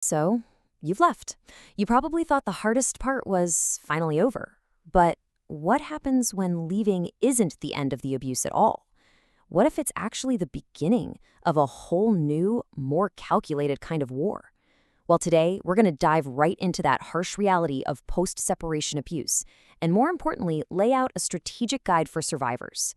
So, you've left. You probably thought the hardest part was finally over. But what happens when leaving isn't the end of the abuse at all? What if it's actually the beginning of a whole new, more calculated kind of war? Well, today, we're going to dive right into that harsh reality of post-separation abuse, and more importantly, lay out a strategic guide for survivors.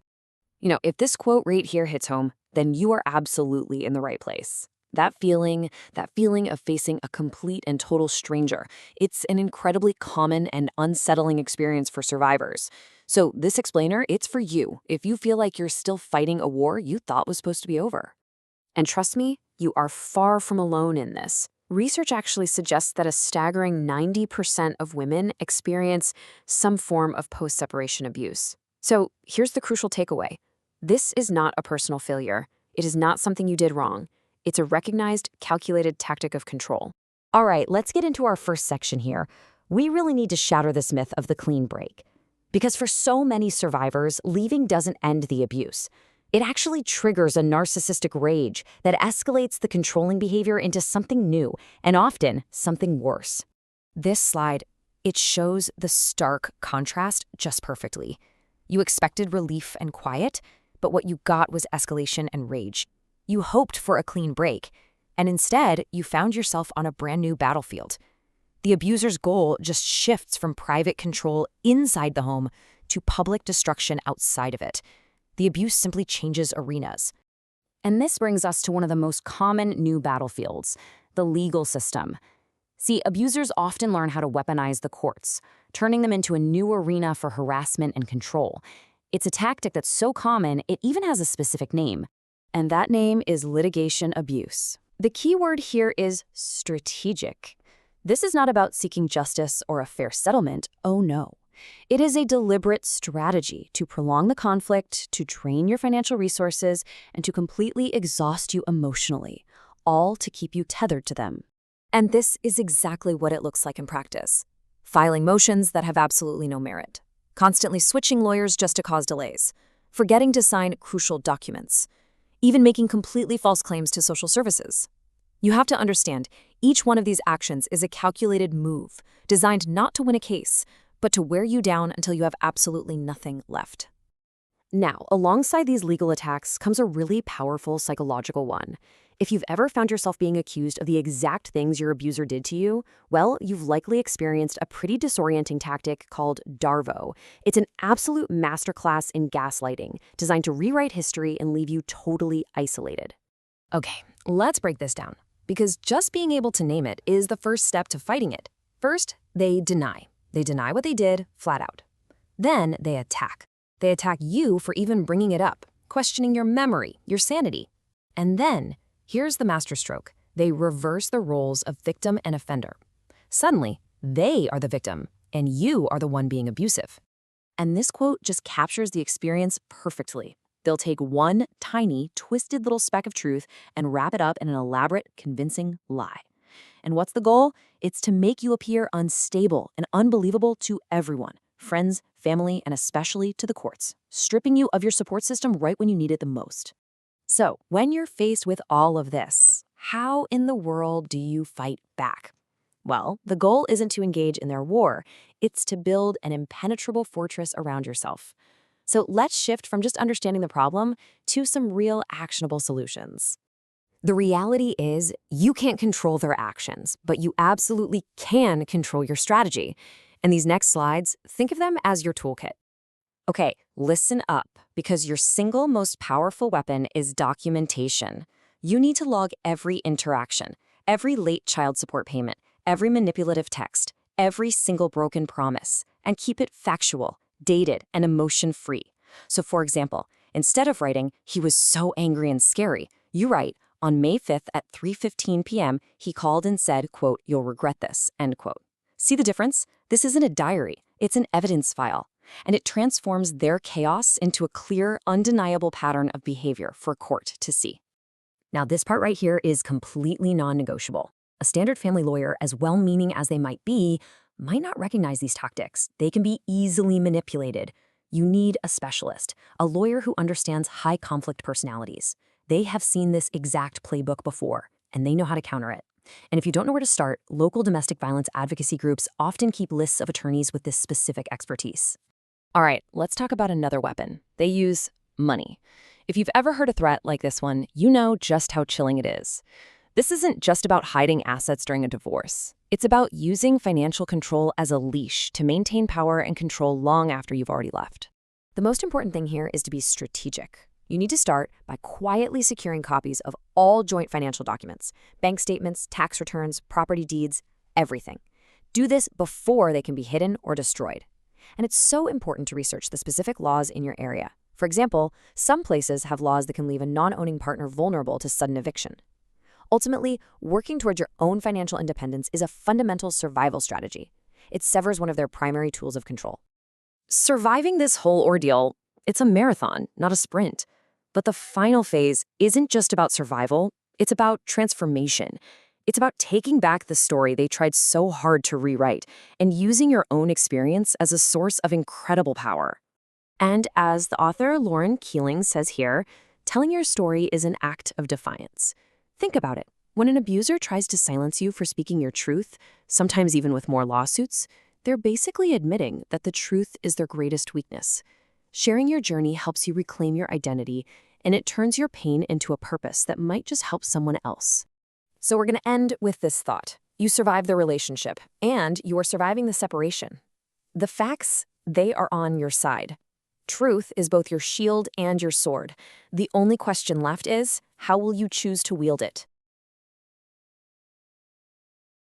If this quote right here hits home, then you are absolutely in the right place. That feeling of facing a complete and total stranger, it's an incredibly common and unsettling experience for survivors. So this explainer, it's for you if you feel like you're still fighting a war you thought was supposed to be over. And trust me, you are far from alone in this. Research actually suggests that a staggering 90% of women experience some form of post-separation abuse. So here's the crucial takeaway. This is not a personal failure. It is not something you did wrong. It's a recognized, calculated tactic of control. All right, let's get into our first section here. We really need to shatter this myth of the clean break. Because for so many survivors, leaving doesn't end the abuse. It actually triggers a narcissistic rage that escalates the controlling behavior into something new, and often something worse. This slide, it shows the stark contrast just perfectly. You expected relief and quiet, but what you got was escalation and rage. You hoped for a clean break, and instead, you found yourself on a brand new battlefield. The abuser's goal just shifts from private control inside the home to public destruction outside of it. The abuse simply changes arenas. And this brings us to one of the most common new battlefields, the legal system. See, abusers often learn how to weaponize the courts, turning them into a new arena for harassment and control. It's a tactic that's so common, it even has a specific name. And that name is litigation abuse. The key word here is strategic. This is not about seeking justice or a fair settlement, oh no. It is a deliberate strategy to prolong the conflict, to drain your financial resources, and to completely exhaust you emotionally, all to keep you tethered to them. And this is exactly what it looks like in practice. Filing motions that have absolutely no merit. Constantly switching lawyers just to cause delays. Forgetting to sign crucial documents. Even making completely false claims to social services. You have to understand, each one of these actions is a calculated move, designed not to win a case, but to wear you down until you have absolutely nothing left. Now, alongside these legal attacks comes a really powerful psychological one. If you've ever found yourself being accused of the exact things your abuser did to you, well, you've likely experienced a pretty disorienting tactic called DARVO. It's an absolute masterclass in gaslighting, designed to rewrite history and leave you totally isolated. Okay, let's break this down, because just being able to name it is the first step to fighting it. First, they deny. They deny what they did, flat out. Then they attack. They attack you for even bringing it up, questioning your memory, your sanity. And then, here's the masterstroke. They reverse the roles of victim and offender. Suddenly, they are the victim, and you are the one being abusive. And this quote just captures the experience perfectly. They'll take one tiny, twisted little speck of truth and wrap it up in an elaborate, convincing lie. And what's the goal? It's to make you appear unstable and unbelievable to everyone. Friends, family, and especially to the courts, stripping you of your support system right when you need it the most. So, when you're faced with all of this, how in the world do you fight back? Well, the goal isn't to engage in their war, it's to build an impenetrable fortress around yourself. So let's shift from just understanding the problem to some real actionable solutions. The reality is, you can't control their actions, but you absolutely can control your strategy. And these next slides, think of them as your toolkit. Okay, listen up, because your single most powerful weapon is documentation. You need to log every interaction, every late child support payment, every manipulative text, every single broken promise, and keep it factual, dated, and emotion-free. So for example, instead of writing, "He was so angry and scary," you write, "On May 5th at 3:15 p.m., he called and said, quote, 'You'll regret this,' end quote." See the difference? This isn't a diary, it's an evidence file. And it transforms their chaos into a clear, undeniable pattern of behavior for a court to see. Now, this part right here is completely non-negotiable. A standard family lawyer, as well-meaning as they might be, might not recognize these tactics. They can be easily manipulated. You need a specialist, a lawyer who understands high-conflict personalities. They have seen this exact playbook before, and they know how to counter it. And if you don't know where to start, local domestic violence advocacy groups often keep lists of attorneys with this specific expertise. All right, let's talk about another weapon. They use money. If you've ever heard a threat like this one, you know just how chilling it is. This isn't just about hiding assets during a divorce. It's about using financial control as a leash to maintain power and control long after you've already left. The most important thing here is to be strategic. You need to start by quietly securing copies of all joint financial documents, bank statements, tax returns, property deeds, everything. Do this before they can be hidden or destroyed. And it's so important to research the specific laws in your area. For example, some places have laws that can leave a non-owning partner vulnerable to sudden eviction. Ultimately, working towards your own financial independence is a fundamental survival strategy. It severs one of their primary tools of control. Surviving this whole ordeal, it's a marathon, not a sprint. But the final phase isn't just about survival, it's about transformation. It's about taking back the story they tried so hard to rewrite and using your own experience as a source of incredible power. And as the author Loren Keeling says here, telling your story is an act of defiance. Think about it. When an abuser tries to silence you for speaking your truth, sometimes even with more lawsuits, they're basically admitting that the truth is their greatest weakness. Sharing your journey helps you reclaim your identity, and it turns your pain into a purpose that might just help someone else. So we're going to end with this thought. You survived the relationship, and you are surviving the separation. The facts, they are on your side. Truth is both your shield and your sword. The only question left is, how will you choose to wield it?